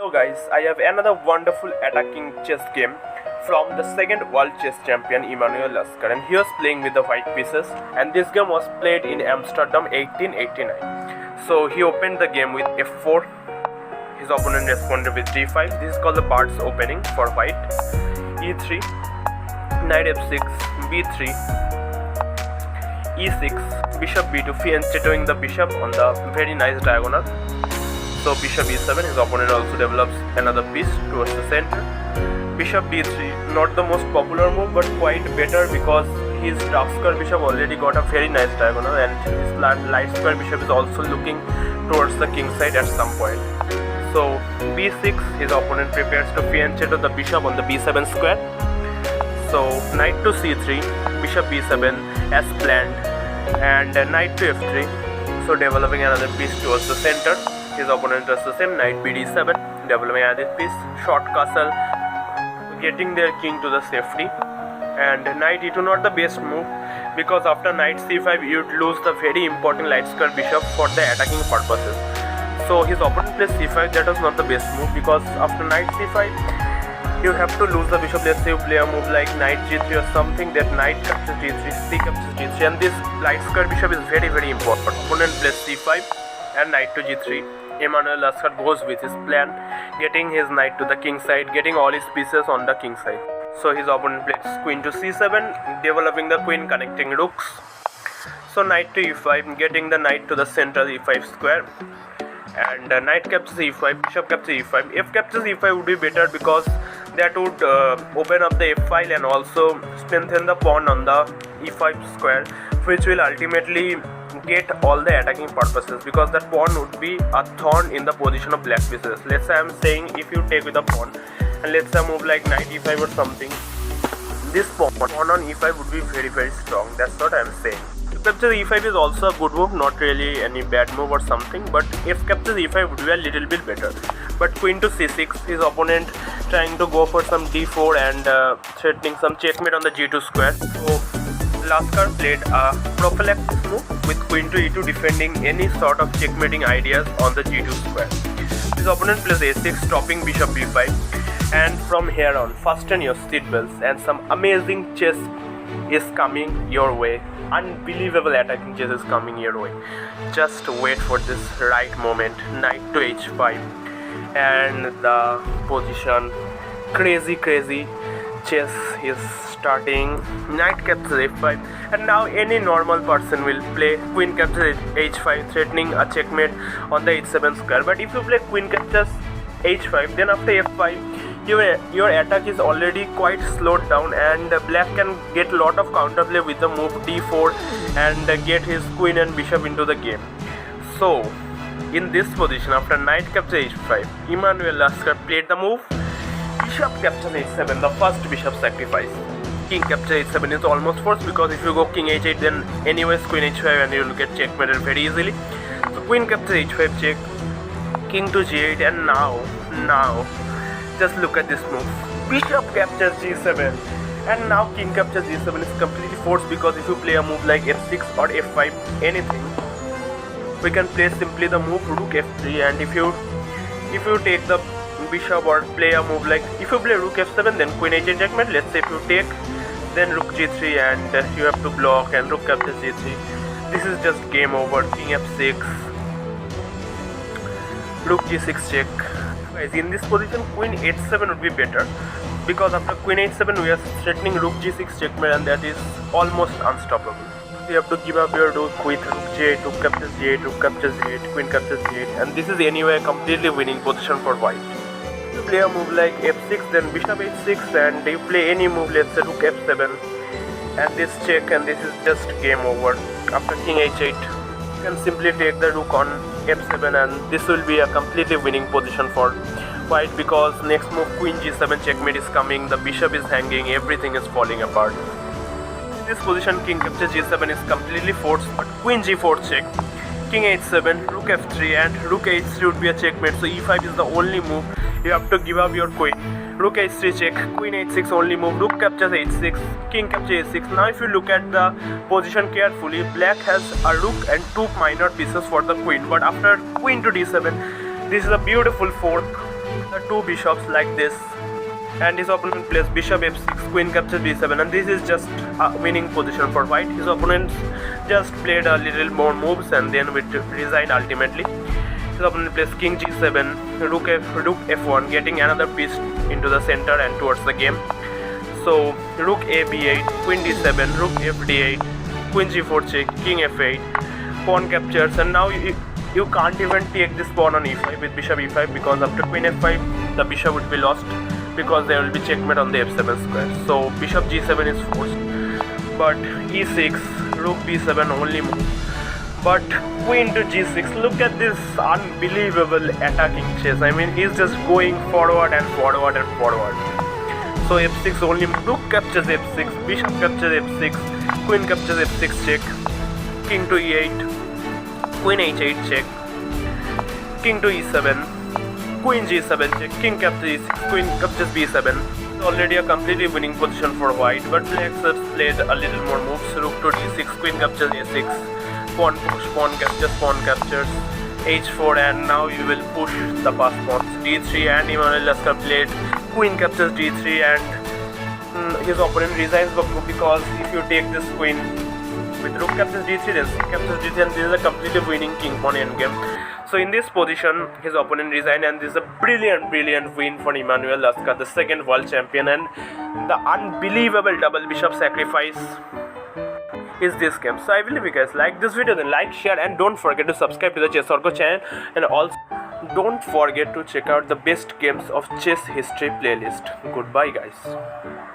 Hello guys, I have another wonderful attacking chess game from the second world chess champion Emanuel Laskar, and he was playing with the white pieces, and this game was played in Amsterdam 1889. So he opened the game with f4, his opponent responded with d5. This is called the bird's opening for white. e3, knight f6, b3, e6, bishop b2, fianchettoing the bishop on the very nice diagonal. So bishop e7, his opponent also develops another piece towards the center. Bishop d3, not the most popular move but quite better because his dark square bishop already got a very nice diagonal, and his light square bishop is also looking towards the king side at some point. So b6, his opponent prepares to fianchetto the bishop on the b7 square. So knight to c3, bishop b7 as planned, and knight to f3, so developing another piece towards the center. His opponent does the same, knight bd7, developing another piece, short castle, getting their king to the safety. And knight e2, not the best move because after knight c5 you'd lose the very important light square bishop for the attacking purposes. So his opponent plays c5, that was not the best move because after knight c5 you have to lose the bishop. Let's say you play a move like knight g3 or something, that knight captures g3, c captures g3, and this light square bishop is very important. Opponent plays c5 and knight to g3. Emanuel Laskar goes with his plan, getting his knight to the king side, getting all his pieces on the king side. So his opponent plays queen to c7, developing the queen, connecting rooks. So knight to e5, getting the knight to the central e5 square, and knight captures e5, bishop captures e5. F captures e5 would be better because that would open up the f file and also strengthen the pawn on the e5 square, which will ultimately get all the attacking purposes because that pawn would be a thorn in the position of black pieces. Let's say I'm saying if you take with a pawn and let's say move like knight e5 or something, this pawn on e5 would be very strong. That's what I'm saying. F captures e5 is also a good move, not really any bad move or something, but if captures e5 would be a little bit better. But queen to c6, his opponent trying to go for some d4 and threatening some checkmate on the g2 square. So Laskar played a prophylaxis move with queen to e2, defending any sort of checkmating ideas on the g2 square. His opponent plays a6, stopping bishop b5, and from here on, fasten your seatbelts and some amazing chess is coming your way. Unbelievable attacking chess is coming your way. Just wait for this right moment. Knight to h5, and the position, crazy chess is starting. Knight captures f5, and now any normal person will play queen captures h5, threatening a checkmate on the h7 square. But if you play queen captures h5, then after f5 your attack is already quite slowed down, and black can get a lot of counterplay with the move d4 and get his queen and bishop into the game. So in this position, after knight captures h5, Emanuel Laskar played the move bishop captures h7, the first bishop sacrifice. King captures h7 is almost forced because if you go king h8, then anyways queen h5 and you will get checkmated very easily. So queen captures h5 check, king to g8, and now just look at this move. Bishop captures g7, and now king captures g7 is completely forced because if you play a move like f6 or f5, anything, we can play simply the move rook f3, and if you take the bishop or play a move like, if you play rook f7 then queen h8 checkmate. Let's say if you take then rook g3 and you have to block and rook captures g3, this is just game over. King f6, rook g6 check. Guys, in this position queen h7 would be better because after queen h7 we are threatening rook g6 checkmate, and that is almost unstoppable. You have to give up your rook with rook g8, rook captures g8, rook captures g8, queen captures g8, and this is anyway a completely winning position for white. If you play a move like f6, then bishop h6, and you play any move, let's say rook f7, and this check, and this is just game over. After king h8, you can simply take the rook on f7, and this will be a completely winning position for white because next move queen g7 checkmate is coming, the bishop is hanging, everything is falling apart. This position king captures g7 is completely forced, but queen g4 check, king h7, rook f3, and rook h3 would be a checkmate. So e5 is the only move, you have to give up your queen. Rook h3 check, queen h6 only move, rook captures h6, king captures h6. Now if you look at the position carefully, black has a rook and two minor pieces for the queen, but after queen to d7, this is a beautiful fork the two bishops like this, and his opponent plays bishop f6, queen captures b7, and this is just a winning position for white. His opponent just played a little more moves and then would resign ultimately. His opponent plays king g7, rook f1, getting another piece into the center and towards the game. So rook a b8, queen d7, rook f d8, queen g4 check, king f8, pawn captures, and now you can't even take this pawn on e5 with bishop e5, because after queen f5 the bishop would be lost, because there will be checkmate on the f7 square. So bishop g7 is forced, but e6, rook b7 only move. But queen to g6, look at this unbelievable attacking chess. I mean, he's just going forward and forward and forward. So f6 only move, rook captures f6, bishop captures f6, queen captures f6 check, king to e8, queen h8 check, king to e7, queen g7 check, king captures e6, queen captures b7. It's already a completely winning position for white, but black has played a little more moves. Rook to d6, queen captures a6, pawn push, pawn captures, h4, and now you will push the pass pawns, d3, and Emanuel Laskar played queen captures d3, and his opponent resigns because if you take this queen with rook captures d3, then c captures d3, and this is a completely winning king pawn endgame. So in this position, his opponent resigned, and this is a brilliant win for Emanuel Laskar, the second world champion, and the unbelievable double bishop sacrifice is this game. So I believe you guys like this video, then like, share, and don't forget to subscribe to the Chess Orko channel, and also don't forget to check out the best games of chess history playlist. Goodbye guys.